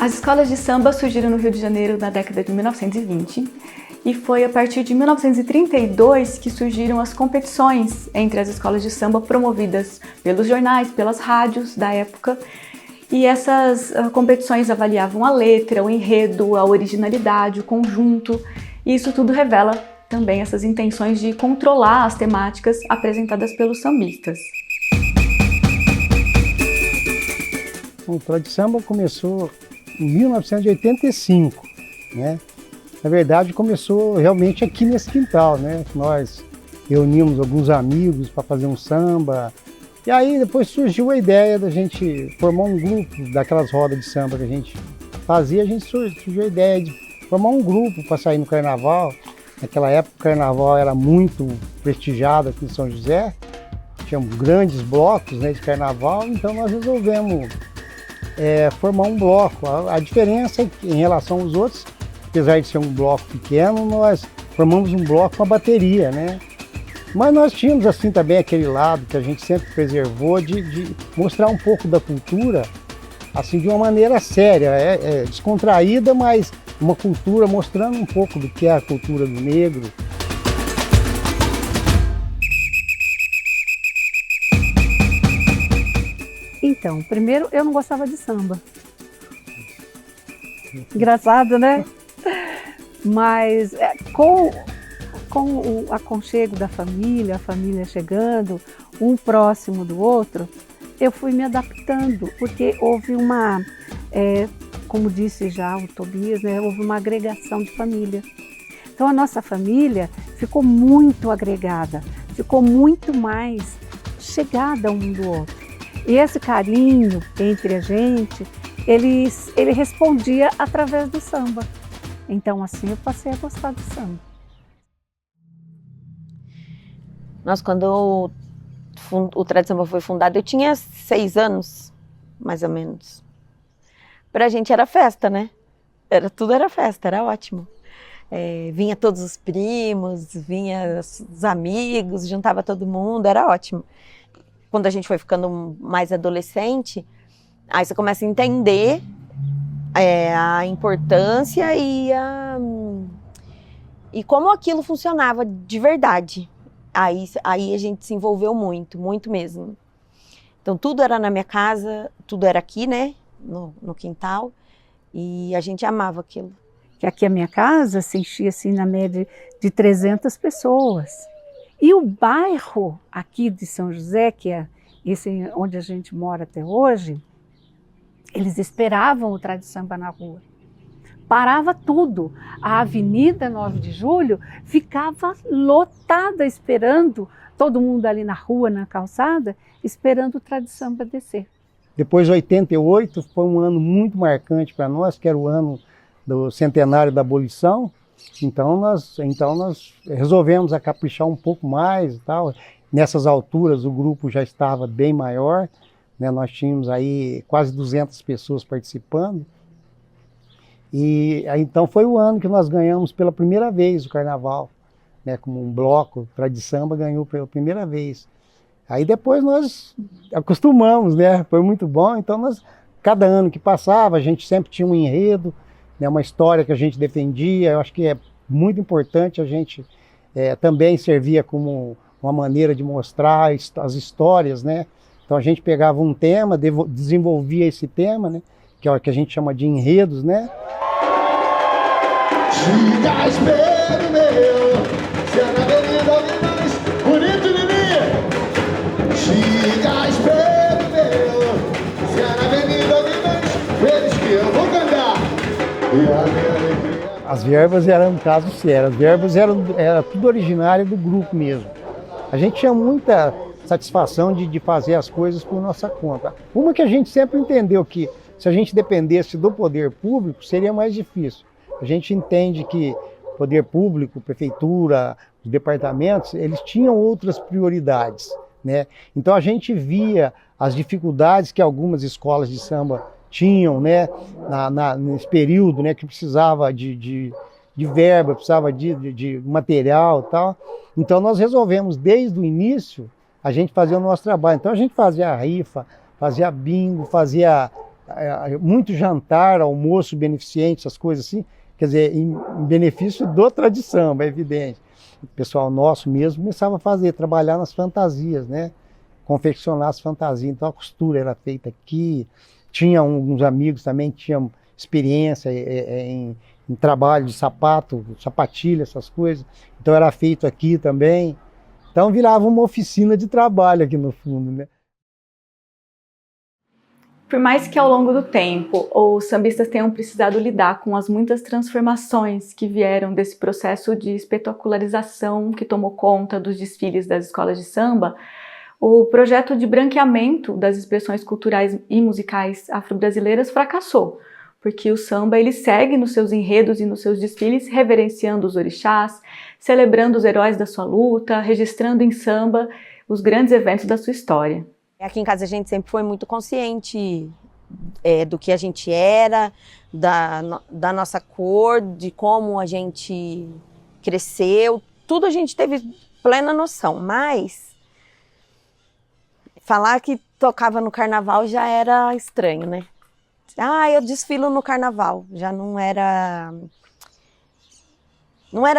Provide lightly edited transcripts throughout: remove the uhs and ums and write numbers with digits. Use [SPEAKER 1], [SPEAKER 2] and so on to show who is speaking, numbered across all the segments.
[SPEAKER 1] As escolas de samba surgiram no Rio de Janeiro na década de 1920 e foi a partir de 1932 que surgiram as competições entre as escolas de samba promovidas pelos jornais, pelas rádios da época. E essas competições avaliavam a letra, o enredo, a originalidade, o conjunto. E isso tudo revela também essas intenções de controlar as temáticas apresentadas pelos sambistas.
[SPEAKER 2] O Tradição Samba começou em 1985, né? Na verdade, começou realmente aqui nesse quintal, né? Nós reunimos alguns amigos para fazer um samba. E aí depois surgiu a ideia da gente formar um grupo daquelas rodas de samba que a gente fazia. A gente surgiu a ideia de formar um grupo para sair no carnaval. Naquela época o carnaval era muito prestigiado aqui em São José. Tínhamos grandes blocos, né, de carnaval, então nós resolvemos formar um bloco. A diferença é que, em relação aos outros, apesar de ser um bloco pequeno, nós formamos um bloco com a bateria, né? Mas nós tínhamos assim também aquele lado que a gente sempre preservou de mostrar um pouco da cultura assim de uma maneira séria, descontraída, mas uma cultura mostrando um pouco do que é a cultura do negro.
[SPEAKER 3] Então, primeiro eu não gostava de samba. Engraçado, né? Mas com o aconchego da família, a família chegando, um próximo do outro, eu fui me adaptando, porque houve uma, como disse já o Tobias, né, houve uma agregação de família. Então a nossa família ficou muito agregada, ficou muito mais chegada um do outro. E esse carinho entre a gente, ele respondia através do samba. Então assim eu passei a gostar do samba.
[SPEAKER 4] Nós, quando o Tradição Samba foi fundado, eu tinha 6 anos, mais ou menos. Pra gente era festa, né? Tudo era festa, era ótimo. Vinha todos os primos, vinha os amigos, juntava todo mundo, era ótimo. Quando a gente foi ficando mais adolescente, aí você começa a entender a importância e como aquilo funcionava de verdade. Aí a gente se envolveu muito, muito mesmo. Então tudo era na minha casa, tudo era aqui, né, no quintal, e a gente amava aquilo.
[SPEAKER 3] Que aqui a minha casa se enchia assim na média de 300 pessoas. E o bairro aqui de São José, que é esse onde a gente mora até hoje, eles esperavam o Tradição Samba na rua. Parava tudo. A Avenida 9 de Julho ficava lotada esperando, todo mundo ali na rua, na calçada, esperando o Tradição Samba descer.
[SPEAKER 2] Depois de 88 foi um ano muito marcante para nós, que era o ano do centenário da abolição. Então nós resolvemos caprichar um pouco mais e tal. Nessas alturas o grupo já estava bem maior, né? Nós tínhamos aí quase 200 pessoas participando. E então foi o ano que nós ganhamos pela primeira vez o carnaval, né? Como um bloco, Tradição Samba ganhou pela primeira vez. Aí depois nós acostumamos, né? Foi muito bom. Então cada ano que passava a gente sempre tinha um enredo, né? Uma história que a gente defendia. Eu acho que é muito importante, a gente também servia como uma maneira de mostrar as histórias, né? Então a gente pegava um tema, desenvolvia esse tema, né? Que é o que a gente chama de enredos, né?
[SPEAKER 5] Chica, espelho meu, se é na avenida mais bonito de mim. Chica, espelho meu, se é na avenida mais eles que eu vou cantar. E a minha alegria.
[SPEAKER 2] As verbas eram um caso sério, as verbas era tudo originário do grupo mesmo. A gente tinha muita satisfação de fazer as coisas por nossa conta. Uma que a gente sempre entendeu que se a gente dependesse do poder público seria mais difícil. A gente entende que o poder público, prefeitura, os departamentos, eles tinham outras prioridades, né? Então a gente via as dificuldades que algumas escolas de samba tinham, né? Nesse período, né? Que precisava de verba, precisava de material e tal. Então nós resolvemos desde o início a gente fazer o nosso trabalho. Então a gente fazia a rifa, fazia bingo, fazia muito jantar, almoço beneficente, essas coisas assim, quer dizer, em benefício do Tradisamba, é evidente. O pessoal nosso mesmo começava a trabalhar nas fantasias, né? Confeccionar as fantasias, então a costura era feita aqui, tinha alguns amigos também que tinham experiência em trabalho de sapato, sapatilha, essas coisas, então era feito aqui também, então virava uma oficina de trabalho aqui no fundo, né?
[SPEAKER 1] Por mais que ao longo do tempo os sambistas tenham precisado lidar com as muitas transformações que vieram desse processo de espetacularização que tomou conta dos desfiles das escolas de samba, o projeto de branqueamento das expressões culturais e musicais afro-brasileiras fracassou, porque o samba ele segue nos seus enredos e nos seus desfiles reverenciando os orixás, celebrando os heróis da sua luta, registrando em samba os grandes eventos da sua história.
[SPEAKER 4] Aqui em casa a gente sempre foi muito consciente do que a gente era, da nossa cor, de como a gente cresceu, tudo a gente teve plena noção, mas falar que tocava no carnaval já era estranho, né? Ah, eu desfilo no carnaval, já não era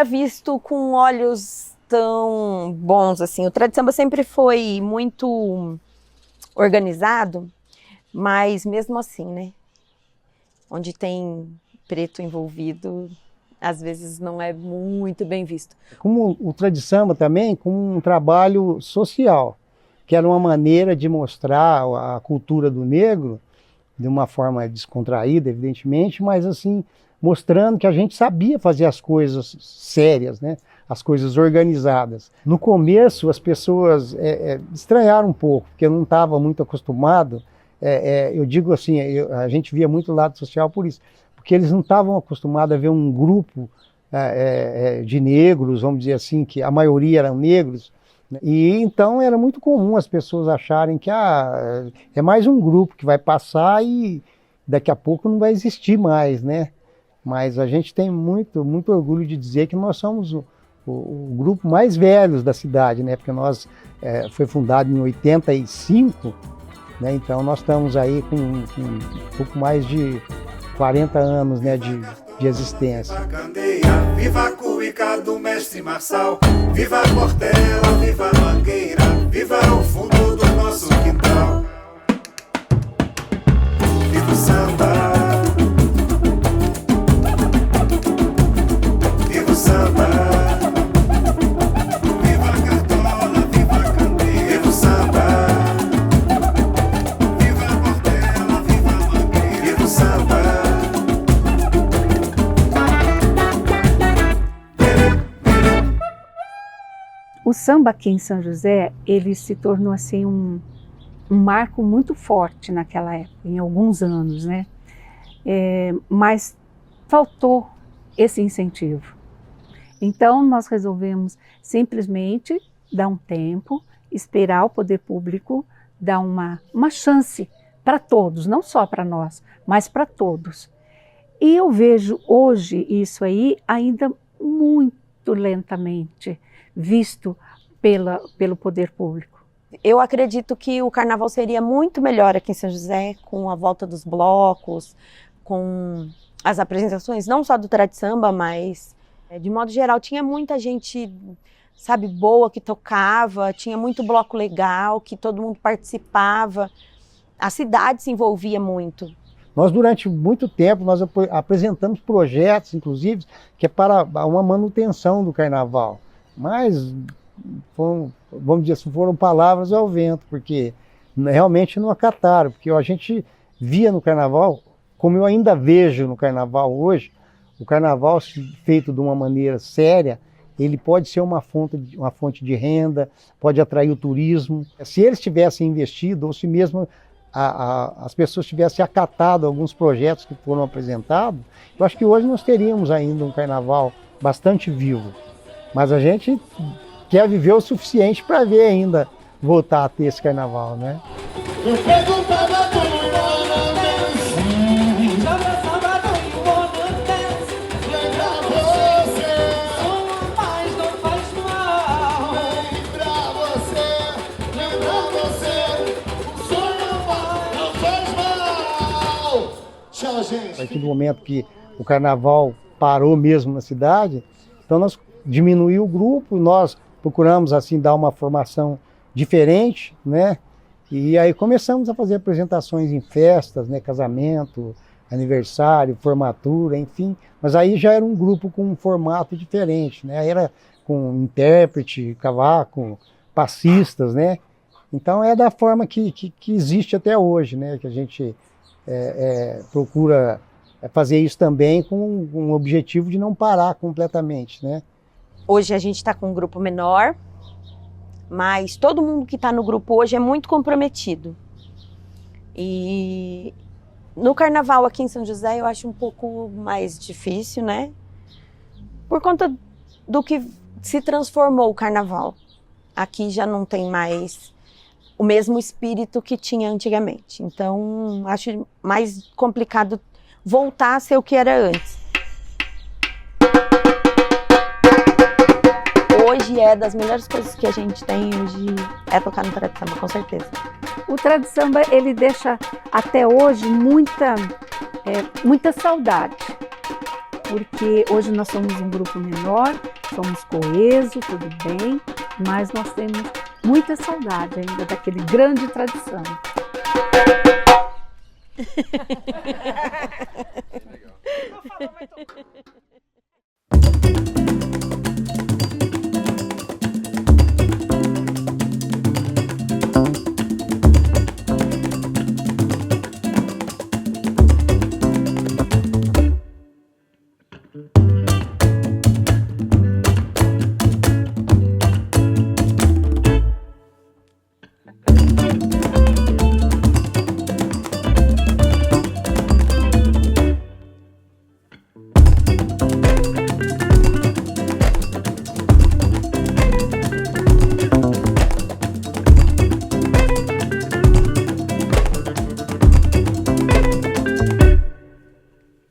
[SPEAKER 4] visto com olhos tão bons assim. O Tradisamba sempre foi muito organizado, mas mesmo assim, né? Onde tem preto envolvido, às vezes não é muito bem visto.
[SPEAKER 2] Como o Tradisamba também, como um trabalho social, que era uma maneira de mostrar a cultura do negro de uma forma descontraída, evidentemente, mas assim, mostrando que a gente sabia fazer as coisas sérias, né? As coisas organizadas. No começo, as pessoas estranharam um pouco, porque eu não estava muito acostumado, eu digo assim, a gente via muito o lado social por isso, porque eles não estavam acostumados a ver um grupo de negros, vamos dizer assim, que a maioria eram negros, né? E então era muito comum as pessoas acharem que é mais um grupo que vai passar e daqui a pouco não vai existir mais, né? Mas a gente tem muito orgulho de dizer que nós somos o grupo mais velhos da cidade, né? Porque nós foi fundado em 85, né? Então nós estamos aí com um pouco mais de 40 anos, né, de existência.
[SPEAKER 6] Viva a cuíca do mestre Marçal, viva a Portela, viva a Mangueira, viva o fundo do nosso quintal. Viva o samba, viva o samba.
[SPEAKER 3] O samba aqui em São José, ele se tornou assim um marco muito forte naquela época, em alguns anos, né? Mas faltou esse incentivo. Então nós resolvemos simplesmente dar um tempo, esperar o poder público dar uma chance para todos, não só para nós, mas para todos. E eu vejo hoje isso aí ainda muito lentamente visto pelo poder público.
[SPEAKER 4] Eu acredito que o carnaval seria muito melhor aqui em São José, com a volta dos blocos, com as apresentações, não só do Tradisamba, mas de modo geral, tinha muita gente, sabe, boa que tocava, tinha muito bloco legal, que todo mundo participava, a cidade se envolvia muito.
[SPEAKER 2] Nós, durante muito tempo, nós apresentamos projetos, inclusive, que é para uma manutenção do carnaval. Mas, vamos dizer assim, foram palavras ao vento, porque realmente não acataram, porque a gente via no carnaval, como eu ainda vejo no carnaval hoje, o carnaval feito de uma maneira séria, ele pode ser uma fonte de renda, pode atrair o turismo. Se eles tivessem investido, ou se mesmo as pessoas tivessem acatado alguns projetos que foram apresentados, eu acho que hoje nós teríamos ainda um carnaval bastante vivo. Mas a gente quer viver o suficiente para ver ainda voltar a ter esse carnaval, né? A partir do momento que o carnaval parou mesmo na cidade, então nós diminuímos o grupo, nós procuramos assim dar uma formação diferente, né? E aí começamos a fazer apresentações em festas, né? Casamento, aniversário, formatura, enfim. Mas aí já era um grupo com um formato diferente, né? Era com intérprete, cavaco, passistas, né? Então é da forma que existe até hoje, né? Que a gente procura fazer isso também com o objetivo de não parar completamente, né?
[SPEAKER 4] Hoje a gente está com um grupo menor, mas todo mundo que está no grupo hoje é muito comprometido. E no carnaval aqui em São José eu acho um pouco mais difícil, né? Por conta do que se transformou o carnaval. Aqui já não tem mais o mesmo espírito que tinha antigamente. Então acho mais complicado voltar a ser o que era antes. Hoje é das melhores coisas que a gente tem hoje é tocar no Trad Samba, com certeza.
[SPEAKER 3] O Trad Samba, ele deixa até hoje muita saudade, porque hoje nós somos um grupo menor, somos coeso, tudo bem, mas nós temos muita saudade ainda daquele grande Trad Samba.
[SPEAKER 5] Legal.